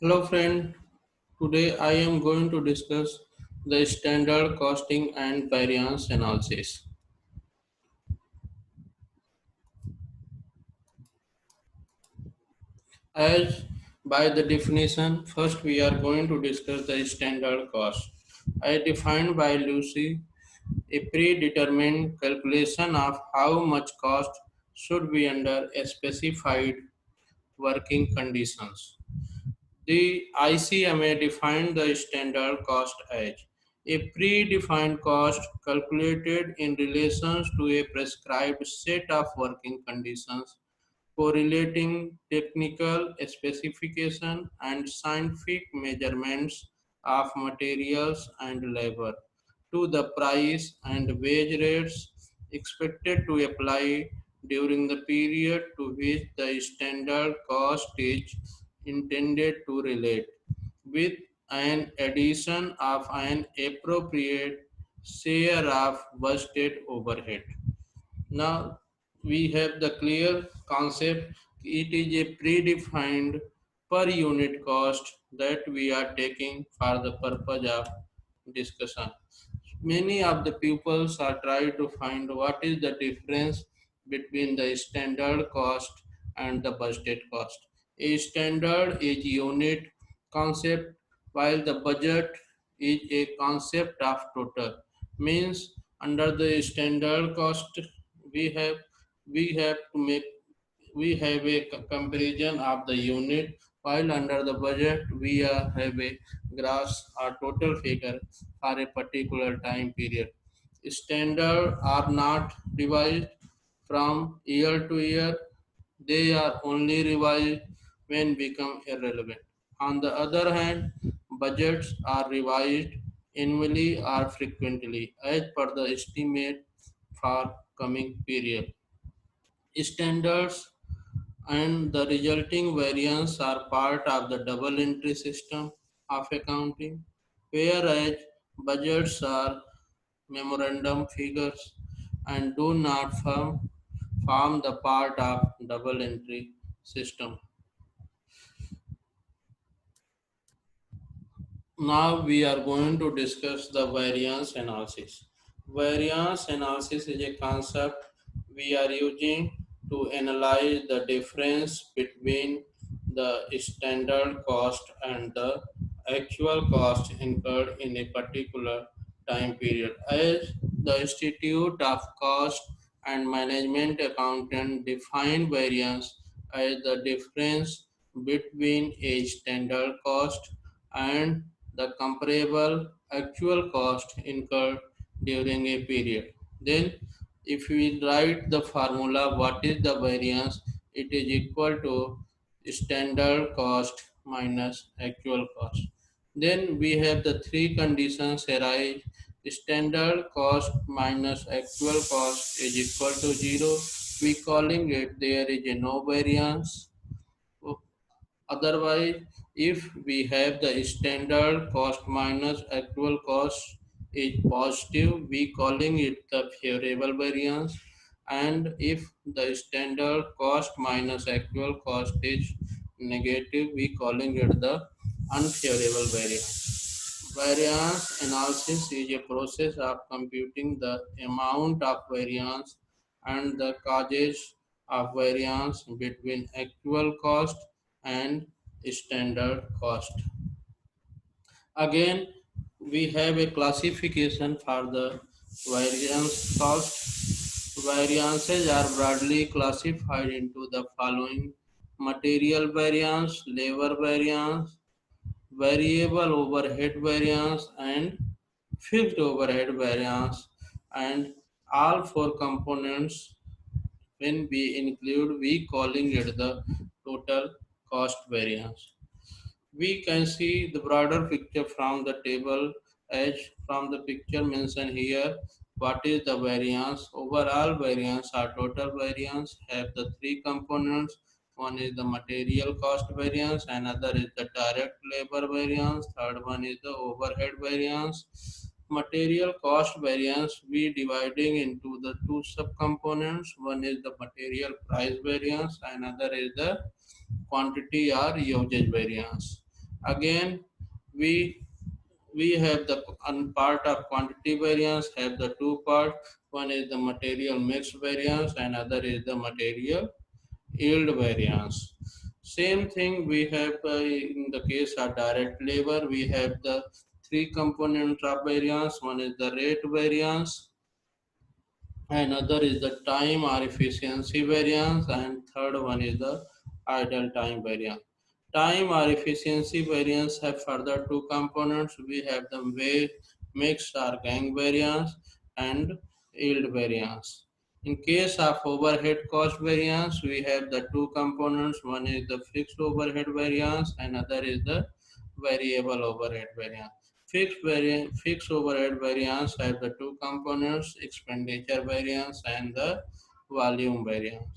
Hello friend, today I am going to discuss the standard costing and variance analysis. As by the definition, first we are going to discuss the standard cost. As defined by Lucy, a predetermined calculation of how much cost should be under a specified working conditions. The ICMA defined the standard cost as a predefined cost calculated in relation to a prescribed set of working conditions correlating technical specification and scientific measurements of materials and labor to the price and wage rates expected to apply during the period to which the standard cost is intended to relate, with an addition of an appropriate share of budgeted overhead. Now we have the clear concept. It is a predefined per unit cost that we are taking for the purpose of discussion. Many of the pupils are trying to find what is the difference between the standard cost and the budget cost. A standard is unit concept while the budget is a concept of total. Means under the standard cost we have we have to make we have a comparison of the unit, while under the budget we have a gross or total figure for a particular time period. Standard are not revised from year to year, they are only revised when become irrelevant. On the other hand, budgets are revised annually or frequently as per the estimate for coming period. Standards and the resulting variance are part of the double entry system of accounting, whereas budgets are memorandum figures and do not form the part of double entry system. Now we are going to discuss the variance analysis. Variance analysis is a concept we are using to analyze the difference between the standard cost and the actual cost incurred in a particular time period. As the Institute of Cost and Management Accountant define variance as the difference between a standard cost and the comparable actual cost incurred during a period. Then, if we write the formula, what is the variance? It is equal to standard cost minus actual cost. Then we have the three conditions arise. Standard cost minus actual cost is equal to zero. We calling it there is a no variance. Otherwise, if we have the standard cost minus actual cost is positive, we calling it the favorable variance. And if the standard cost minus actual cost is negative, we calling it the unfavorable variance. Variance analysis is a process of computing the amount of variance and the causes of variance between actual cost and standard cost. Again, we have a classification for the variance cost. Variances are broadly classified into the following: material variance, labor variance, variable overhead variance, and fixed overhead variance. And all four components, when we include, we calling it the total cost variance. We can see the broader picture from the table. As from the picture mentioned here, what is the variance? Overall variance or total variance have the three components. One is the material cost variance, another is the direct labor variance, third one is the overhead variance. Material cost variance we dividing into the two subcomponents. One is the material price variance, another is the quantity or usage variance. Again, we we have the part of quantity variance have the two parts. One is the material mix variance and other is the material yield variance. Same thing we have in the case of direct labor. We have the three components of variance. One is the rate variance, another is the time or efficiency variance, and third one is the idle time variance. Time or efficiency variance have further two components. We have the mix or gang variance and yield variance. In case of overhead cost variance, we have the two components. One is the fixed overhead variance and other is the variable overhead variance. Fixed overhead variance have the two components, expenditure variance and the volume variance.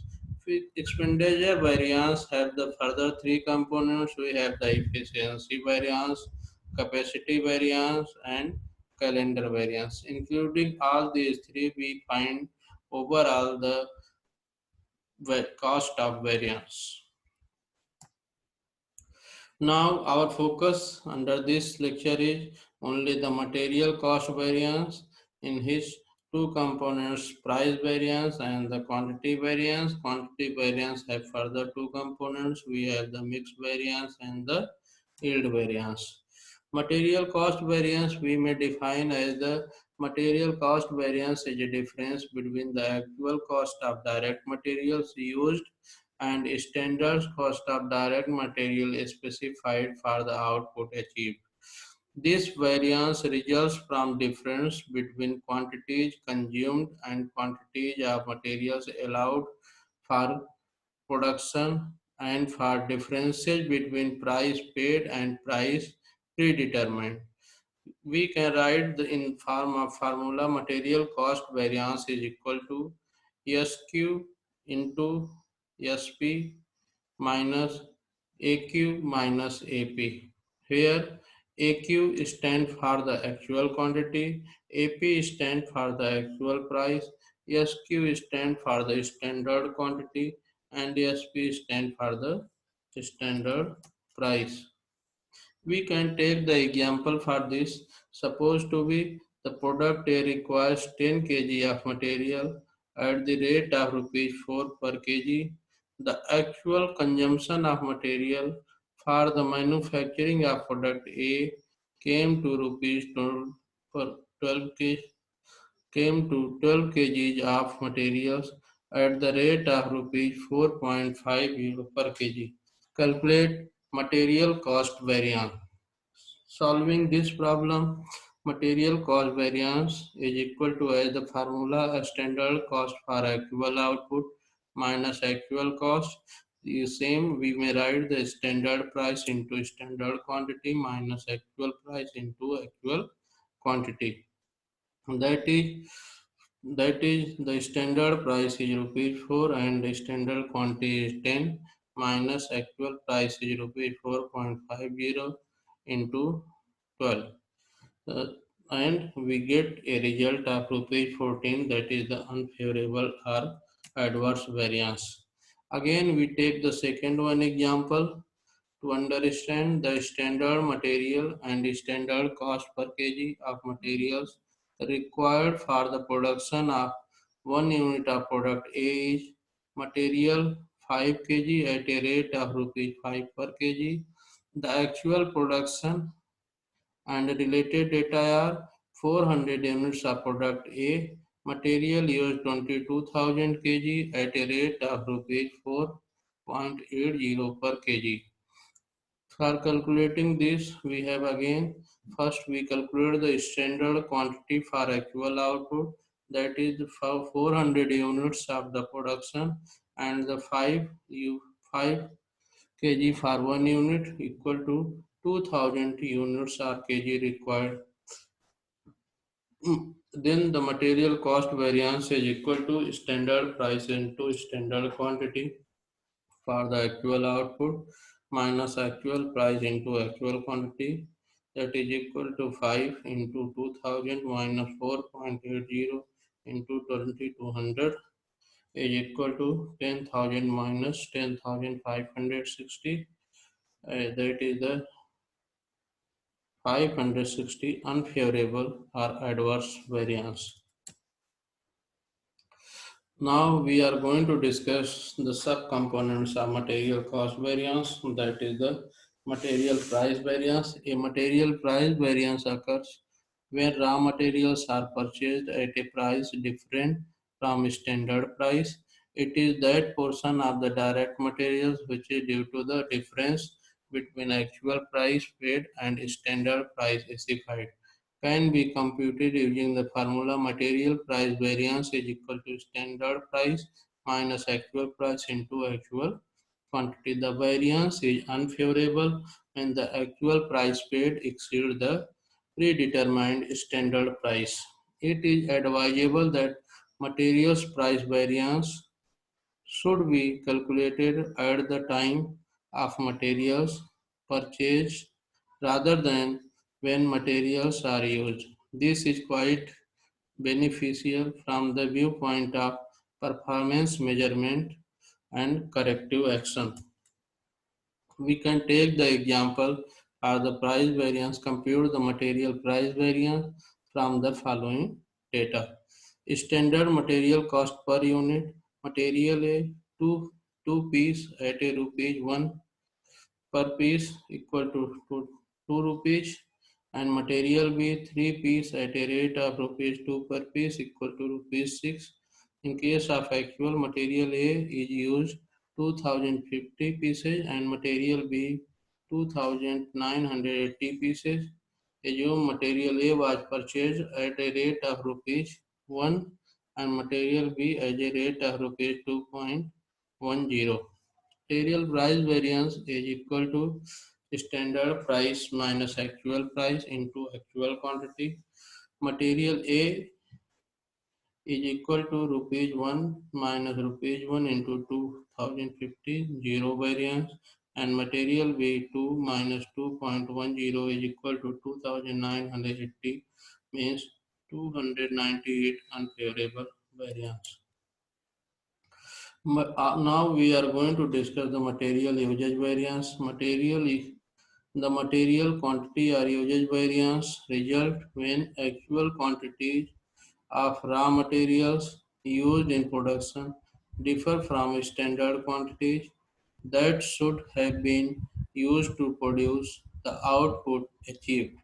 Expenditure variance have the further three components. We have the efficiency variance, capacity variance and calendar variance. Including all these three, we find overall the cost of variance. Now our focus under this lecture is only the material cost variance in his two components, price variance and the quantity variance. Quantity variance have further two components. We have the mix variance and the yield variance. Material cost variance we may define as the material cost variance is a difference between the actual cost of direct materials used and standard cost of direct material is specified for the output achieved. This variance results from difference between quantities consumed and quantities of materials allowed for production and for differences between price paid and price predetermined. We can write the in form of formula material cost variance is equal to SQ into SP minus AQ minus AP. Here AQ stands for the actual quantity, AP stands for the actual price, SQ stands for the standard quantity, and SP stands for the standard price. We can take the example for this. Suppose to be the product A requires 10 kg of material at the rate of rupees 4 per kg. The actual consumption of material for the manufacturing of product A came to rupees 12 per 12 kg came to 12 kg of materials at the rate of rupees 4.50 per kg. Calculate material cost variance. Solving this problem, material cost variance is equal to as the formula a standard cost for actual output minus actual cost. The same we may write the standard price into standard quantity minus actual price into actual quantity. That is the standard price is rupees 4 and the standard quantity is 10 minus actual price is rupees 4.50 into 12. Uh, and we get a result of rupees 14, that is the unfavorable or adverse variance. Again we take the second one example to understand the standard material and standard cost per kg of materials required for the production of 1 unit of product A is material 5 kg at a rate of rupees 5 per kg. The actual production and related data are 400 units of product A, material used 22,000 kg at a rate of rupees 4.80 per kg. For calculating this, we have again, first we calculate the standard quantity for actual output, that is for 400 units of the production, and the 5 kg for 1 unit equal to 2000 units or kg required. Then the material cost variance is equal to standard price into standard quantity for the actual output minus actual price into actual quantity, that is equal to 5 into 2000 minus 4.80 into 2200 is equal to 10,000 minus 10,560. That is the 560 unfavorable or adverse variance. Now we are going to discuss the subcomponents of material cost variance, that is the material price variance. A material price variance occurs when raw materials are purchased at a price different from standard price. It is that portion of the direct materials which is due to the difference between actual price paid and standard price specified can be computed using the formula material price variance is equal to standard price minus actual price into actual quantity. The variance is unfavorable when the actual price paid exceeds the predetermined standard price. It is advisable that materials price variance should be calculated at the time of materials purchased rather than when materials are used. This is quite beneficial from the viewpoint of performance measurement and corrective action. We can take the example of the price variance, compute the material price variance from the following data. Standard material cost per unit, material A 2, 2 piece at a rupees 1 per piece equal to 2 rupees, and material B 3 piece at a rate of rupees 2 per piece equal to rupees 6. In case of actual, material A is used 2050 pieces and material B 2980 pieces. Assume material A was purchased at a rate of rupees 1 and material B at a rate of rupees 2.10. Material price variance is equal to standard price minus actual price into actual quantity. Material A is equal to rupees 1 minus rupees 1 into 2050 zero variance, and material B 2 minus 2.10 is equal to 2980 means 298 unfavorable variance. Now we are going to discuss the material usage variance. The material quantity or usage variance result when actual quantities of raw materials used in production differ from standard quantities that should have been used to produce the output achieved.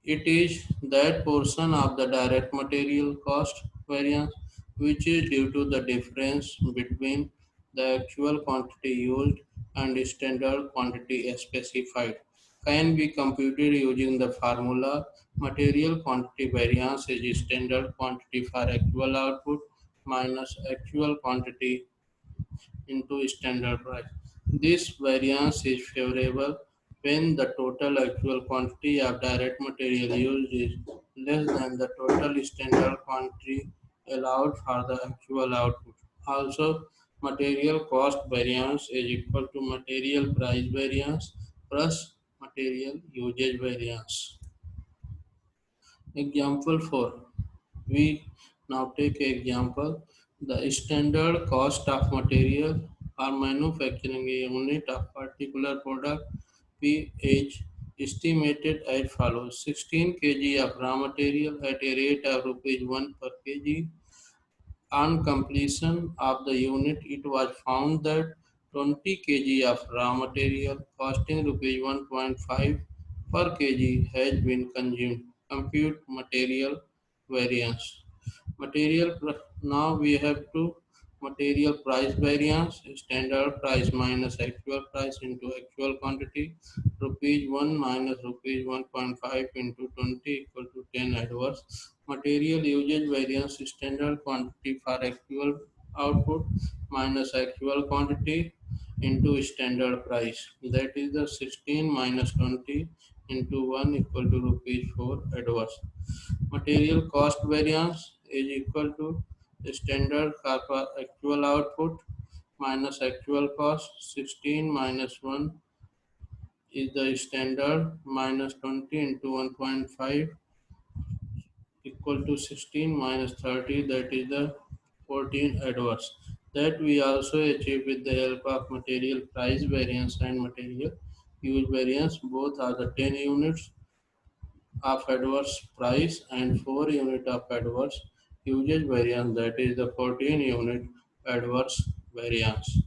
It is that portion of the direct material cost variance which is due to the difference between the actual quantity used and standard quantity specified can be computed using the formula material quantity variance is standard quantity for actual output minus actual quantity into standard price. This variance is favorable when the total actual quantity of direct material used is less than the total standard quantity allowed for the actual output. Also, material cost variance is equal to material price variance plus material usage variance. Example 4. We now take example. The standard cost of material or manufacturing a unit of particular product P is estimated as follows: 16 kg of raw material at a rate of rupees 1 per kg. On completion of the unit, it was found that 20 kg of raw material costing rupees 1.5 per kg has been consumed. Compute material variance. Now we have to material price variance, standard price minus actual price into actual quantity, rupees 1 minus rupees 1.5 into 20 equal to 10 adverse. Material usage variance, standard quantity for actual output minus actual quantity into standard price, that is the 16 minus 20 into 1 equal to rupees 4 adverse. Material cost variance is equal to the standard for actual output minus actual cost. 16 minus 1 is the standard minus 20 into 1.5 equal to 16 minus 30, that is the 14 adverse. That we also achieve with the help of material price variance and material use variance. Both are the 10 units. of adverse price and 4 unit of adverse usage variance, that is the 14 unit adverse variance.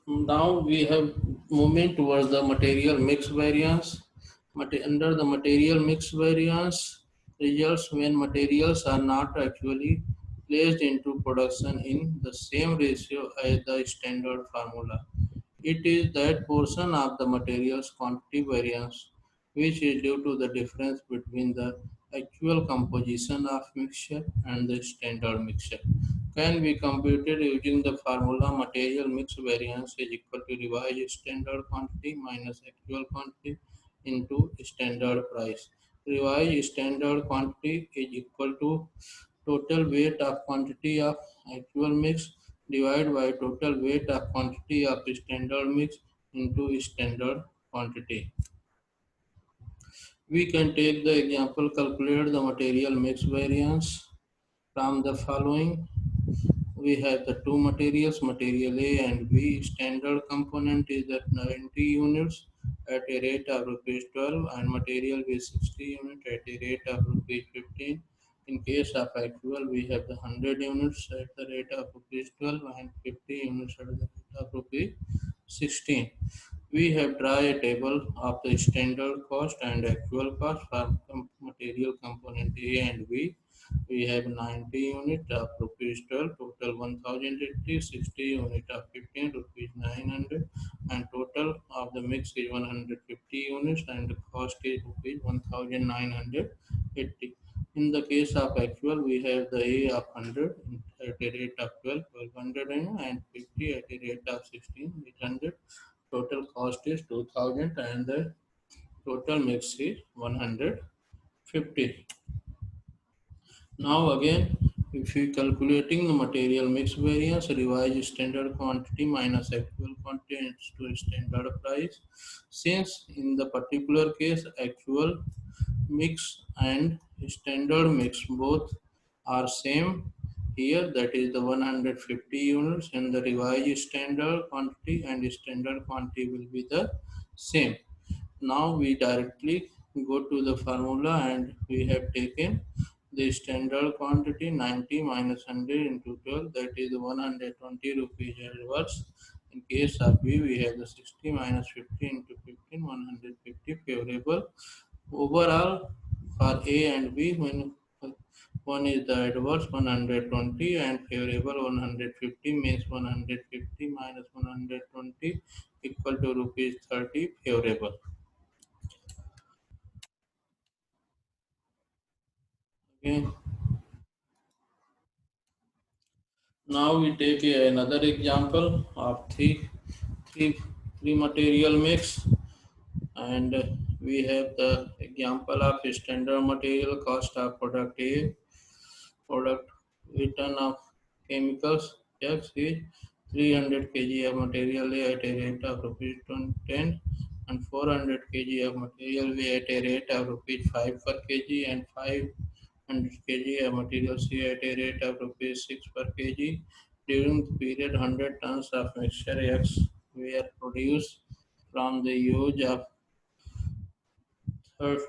Now we have moving towards the material mix variance. Under the material mix variance results when materials are not actually placed into production in the same ratio as the standard formula. It is that portion of the material's quantity variance which is due to the difference between the actual composition of mixture and the standard mixture can be computed using the formula material mix variance is equal to revised standard quantity minus actual quantity into standard price. Revised standard quantity is equal to total weight of quantity of actual mix divided by total weight of quantity of standard mix into standard quantity. We can take the example calculate the material mix variance from the following. We have the two materials, material A and B. Standard component is at 90 units at a rate of rupees 12 and material B 60 units at a rate of rupees 15. In case of actual, we have the 100 units at the rate of rupees 12 and 50 units at the rate of rupees 16. We have draw a table of the standard cost and actual cost for material component A and B. We have 90 unit of rupees 12, total 1080, 60 unit of 15 rupees 900, and total of the mix is 150 units and the cost is rupees 1980. In the case of actual, we have the A of 100 at a rate of 12, 1200 and 50 at a rate of 16, 800. Total cost is 2000 and the total mix is 150. Now again, if we calculating the material mix variance, revise standard quantity minus actual quantity to standard price. Since in the particular case actual mix and standard mix both are same here, that is the 150 units, and the revised standard quantity and standard quantity will be the same. Now we directly go to the formula and we have taken the standard quantity 90 minus 100 into 12, that is 120 rupees adverse. In case of B, we have the 60 minus 50 into 15, 150 favorable. Overall, for A and B, when one is the adverse 120 and favorable 150 means 150 minus 120 equal to rupees 30 favorable. Okay. Now we take another example of three, three material mix, and we have the example of standard material cost of product A, product return of chemicals X is 300 kg of material A at a rate of rupees 10 and 400 kg of material B at a rate of rupees 5 per kg and 500 kg of material C at a rate of rupees 6 per kg. During the period, 100 tons of mixture X were produced from the use of third,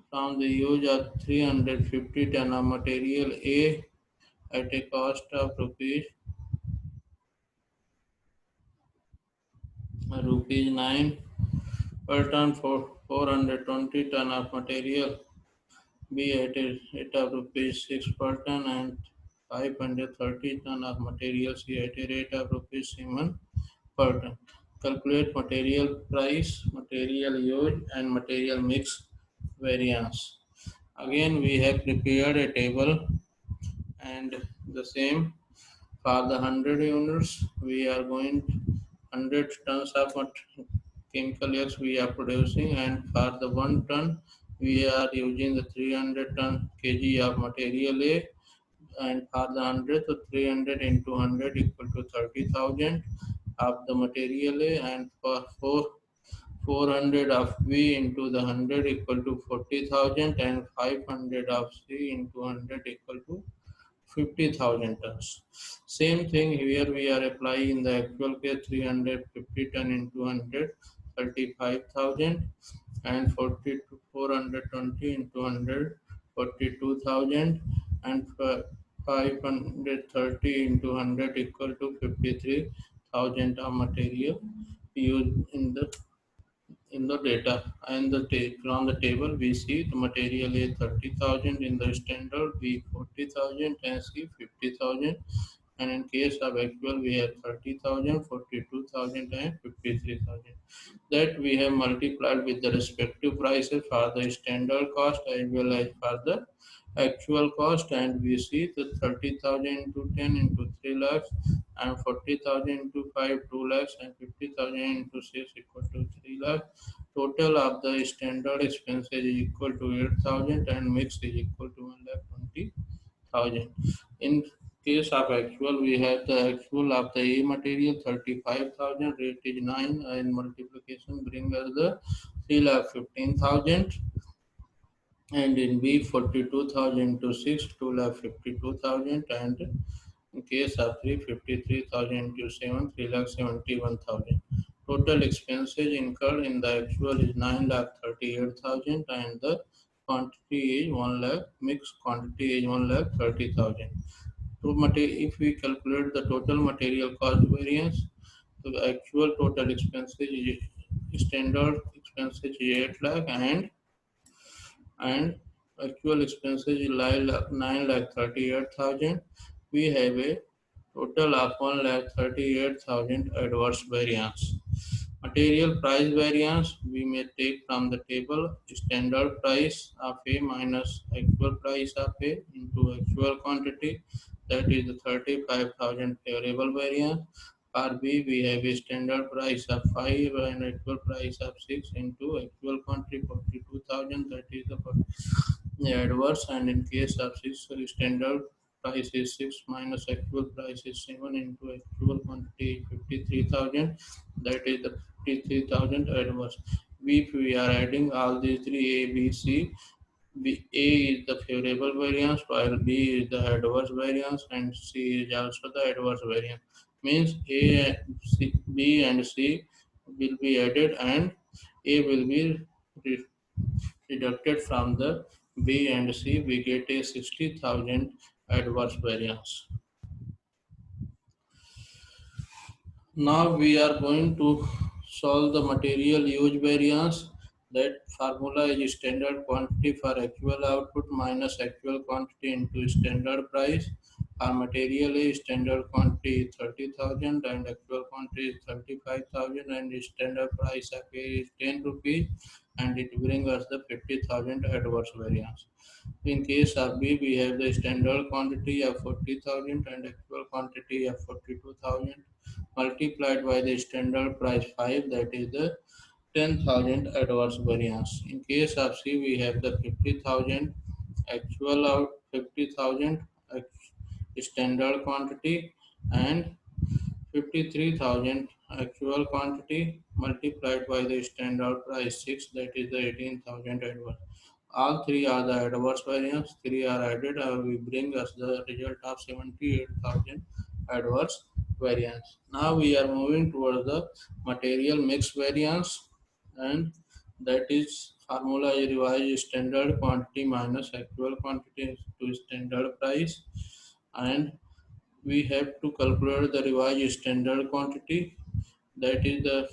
from the use of 350 ton of material A at a cost of rupees 9 per ton for 420 ton of material B at a rate of rupees 6 per ton and 530 ton of material C at a rate of rupees 7 per ton. Calculate material price, material use and material mix variance. Again, we have prepared a table and the same for the 100 units, we are going 100 tons of chemical X we are producing, and for the 1 ton, we are using the 300 ton kg of material A, and for the 100, so 300 into 100 equal to 30,000 of the material A, and for 400 of B into the 100 equal to 40,000 and 500 of C into 100 equal to 50,000 tons. Same thing here we are applying in the actual case 350 ton into 100. 35,000 and 40 to 420 into 100 42,000 and 530 into 100 equal to 53,000 of material used in the data. And from the table we see the material A 30,000 in the standard, B 40,000 and C 50,000, and in case of actual we have 30,000, 42,000 and 53,000, that we have multiplied with the respective prices for the standard cost as well as for the actual cost. And we see the 30,000 into 10 into 3 lakhs and 40,000 into 5 2 lakhs and 50,000 into 6 equal to 3 lakhs. Total of the standard expenses is equal to 8,000 and mix is equal to 1 lakh 20,000. In case of actual, we have the actual of the A material 35,000, rate is 9, and multiplication bring us the 3 lakh 15,000, and in B 42,000 to 6 2 lakh 52,000, and in case of 353,000 to 7 3 lakh 71,000. Total expenses incurred in the actual is 9 lakh 38,000 and the quantity is 1 lakh, mixed quantity is 1 lakh 30,000. If we calculate the total material cost variance, the actual total expenses is standard expenses is 8 lakh and actual expenses is 9 lakh 38,000. We have a total of 1 lakh 38,000 adverse variance. Material price variance we may take from the table standard price of A minus actual price of A into actual quantity, that is the 35,000 favorable variance. For B we have a standard price of 5 and actual price of 6 into actual quantity 42,000, that is the adverse. And in case of 6 standard price is 6 minus actual price is 7 into actual quantity 53,000, that is the 53,000 adverse. If we are adding all these three A, B, C, A is the favorable variance while B is the adverse variance and C is also the adverse variance. Means A, C, B and C will be added and A will be re- deducted from the B and C. We get a 60,000 adverse variance. Now we are going to solve the material use variance. That formula is standard quantity for actual output minus actual quantity into standard price. Our material is standard quantity is 30,000 and actual quantity is 35,000 and the standard price of A is 10 rupees, and it brings us the 50,000 adverse variance. In case of B, we have the standard quantity of 40,000 and actual quantity of 42,000 multiplied by the standard price 5, that is the 10,000 adverse variance. In case of C, we have the 50,000 actual out 50,000 standard quantity and 53,000 actual quantity multiplied by the standard price 6, that is the 18,000 adverse. All three are the adverse variance, three are added, we bring us the result of 78,000 adverse variance. Now we are moving towards the material mix variance, and that is formula is revised standard quantity minus actual quantity to standard price, and we have to calculate the revised standard quantity, that is the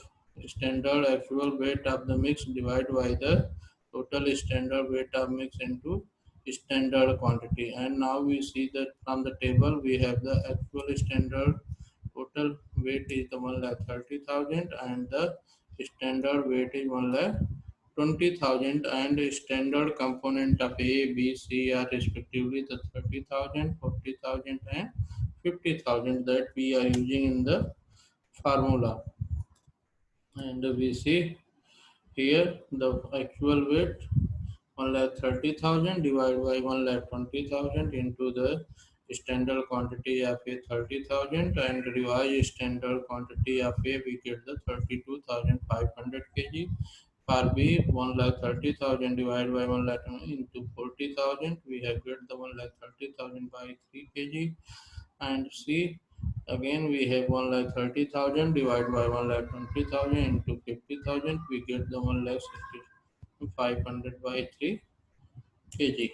standard actual weight of the mix divided by the total standard weight of mix into standard quantity. And now we see that from the table we have the actual standard total weight is the 1 lakh 30,000 and the standard weight is 1 lakh 20,000, and standard component of A, B, C are respectively the 30,000, 40,000, and 50,000 that we are using in the formula. And we see here the actual weight 1 lakh 30,000 divided by 1 lakh 20,000 into the standard quantity of A 30,000 and revised standard quantity of A we get the 32,500 kg. For B 1 lakh 30,000 divided by 1 lakh into 40,000 we have get the 1 lakh 30,000 by 3 kg. And C Again, we have 1,30,000 divided by 1,20,000 into 50,000. We get the 1,65,500 by 3 kg.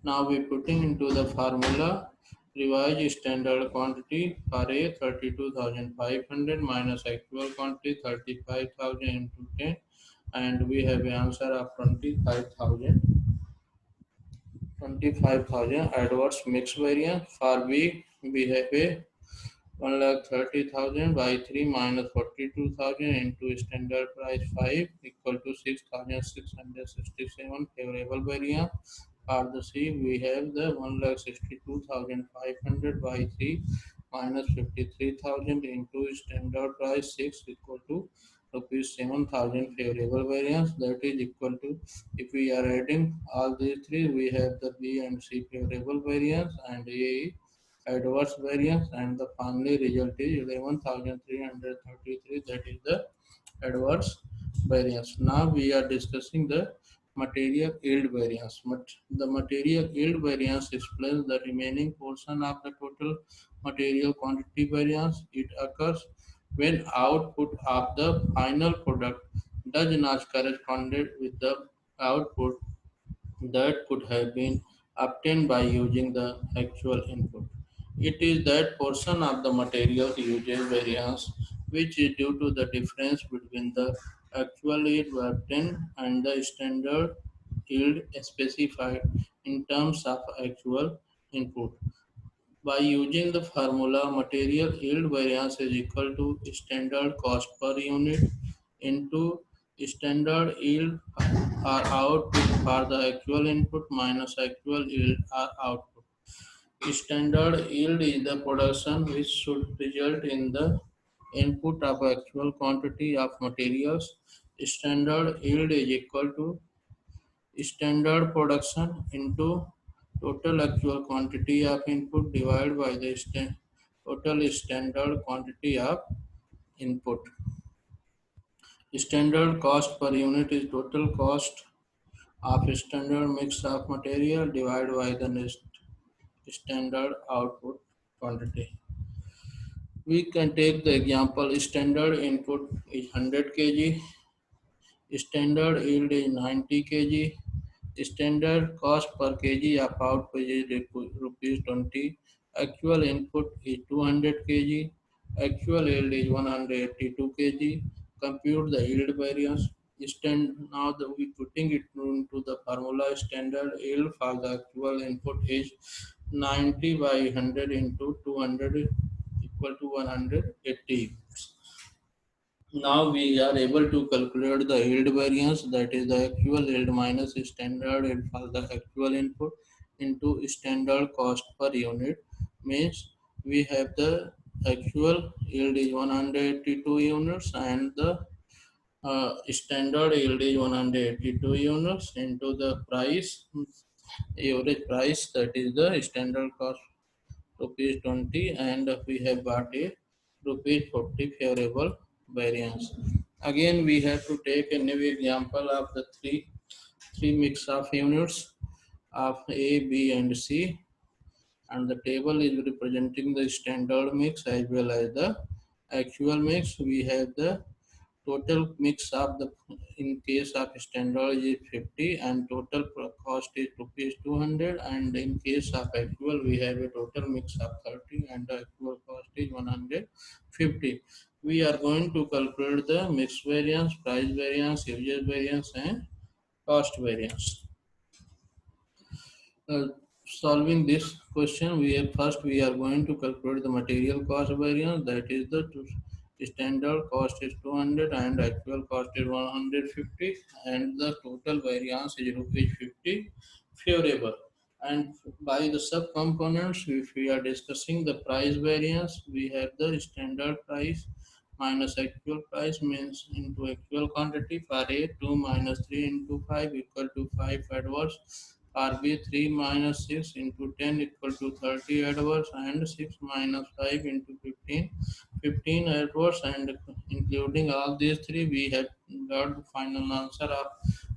Now we putting into the formula revised standard quantity for A 32,500 minus actual quantity 35,000 into 10, and we have an answer of 25,000 adverse mix variance. For B we have a 1,30,000 by 3 minus 42,000 into standard price 5 equal to 6,667 favorable variance. For the C, we have the 1,62,500 by 3 minus 53,000 into standard price 6 equal to rupees 7,000 favorable variance. That is equal to, if we are adding all these three, we have the B and C favorable variance and A adverse variance, and the finally result is 11,333, that is the adverse variance. Now we are discussing the material yield variance. The material yield variance explains the remaining portion of the total material quantity variance. It occurs when output of the final product does not correspond with the output that could have been obtained by using the actual input. It is that portion of the material usage variance which is due to the difference between the actual yield obtained and the standard yield specified in terms of actual input. By using the formula, material yield variance is equal to standard cost per unit into standard yield or output for the actual input minus actual yield or output. Standard yield is the production which should result in the input of actual quantity of materials. Standard yield is equal to standard production into total actual quantity of input divided by the total standard quantity of input. Standard cost per unit is total cost of standard mix of material divided by the next standard output quantity. We can take the example standard input is 100 kg, standard yield is 90 kg, standard cost per kg of output is rupees 20, actual input is 200 kg, actual yield is 182 kg. Compute the yield variance. Now we putting it into the formula. Standard yield for the actual input is 90 by 100 into 200 equal to 180. Now we are able to calculate the yield variance, that is the actual yield minus standard yield for the actual input into standard cost per unit. Means we have the actual yield is 182 units and the standard yield is 182 units into the price, average price, that is the standard cost rupees 20, and we have got a rupees 40 favorable variance. Again, we have to take a new example of the three mix of units of A, B, and C, and the table is representing the standard mix as well as the actual mix. We have the total mix of the, in case of standard is 50 and total cost is rupees 200, and in case of actual we have a total mix of 30 and the actual cost is 150. We are going to calculate the mix variance, price variance, usage variance, and cost variance. uh, Solving this question, we are going to calculate the material cost variance, that is the standard cost is 200 and actual cost is 150, and the total variance is rupees 50 favorable. And by the sub components, if we are discussing the price variance, we have the standard price minus actual price means into actual quantity. For A, 2 minus 3 into 5 equal to 5 adverse. For B, 3 minus 6 into 10 equal to 30 adverse, and 6 minus 5 into 15 adverse, and including all these three, we have got the final answer of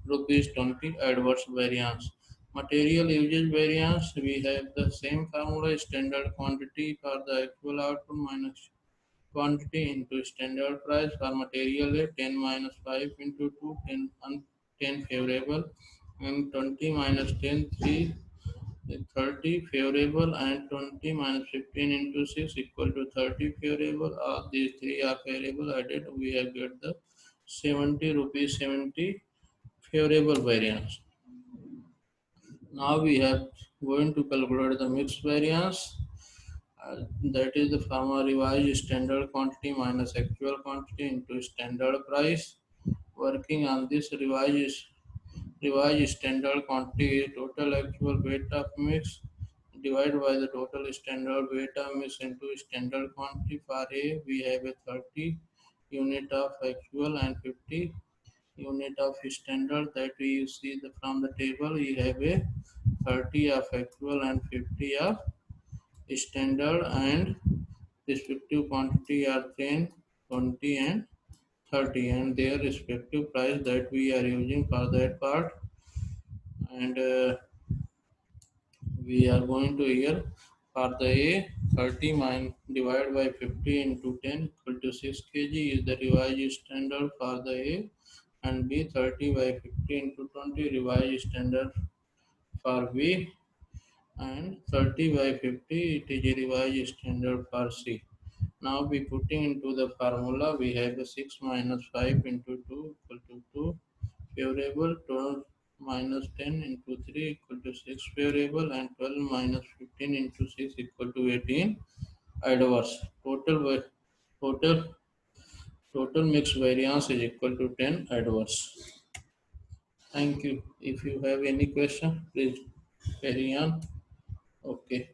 rupees 20 adverse variance. Material usage variance, we have the same formula, standard quantity for the actual output minus quantity into standard price for material A, 10 minus 5 into 2, 10, 10 favorable, and 20 minus 10, 3, 30 favorable, and 20 minus 15 into 6 equal to 30 favorable. All these three are favorable added, we have got the 70 rupees 70 favorable variance. Now we have going to calculate the mixed variance. That is the formula revised standard quantity minus actual quantity into standard price. Working on this revised standard quantity is total actual weight of mix divided by the total standard weight of mix into standard quantity. For A, we have a 30 unit of actual and 50 unit of standard that we see from the table. We have a 30 of actual and 50 of standard, and respective quantity are 10, 20 and 30, and their respective price that we are using for that part. And we are going to here for the A, 30 divided by 50 into 10 equal to 6 kg is the revised standard for the A, and B, 30 by 50 into 20 revised standard for B, and 30 by 50 it is a revised standard for C. Now we putting into the formula, we have a 6 minus 5 into 2 equal to 2 favorable, 12 minus 10 into 3 equal to 6 favorable, and 12 minus 15 into 6 equal to 18 adverse. Total total mixed variance is equal to 10 adverse. Thank you. If you have any question, please carry on. Okay.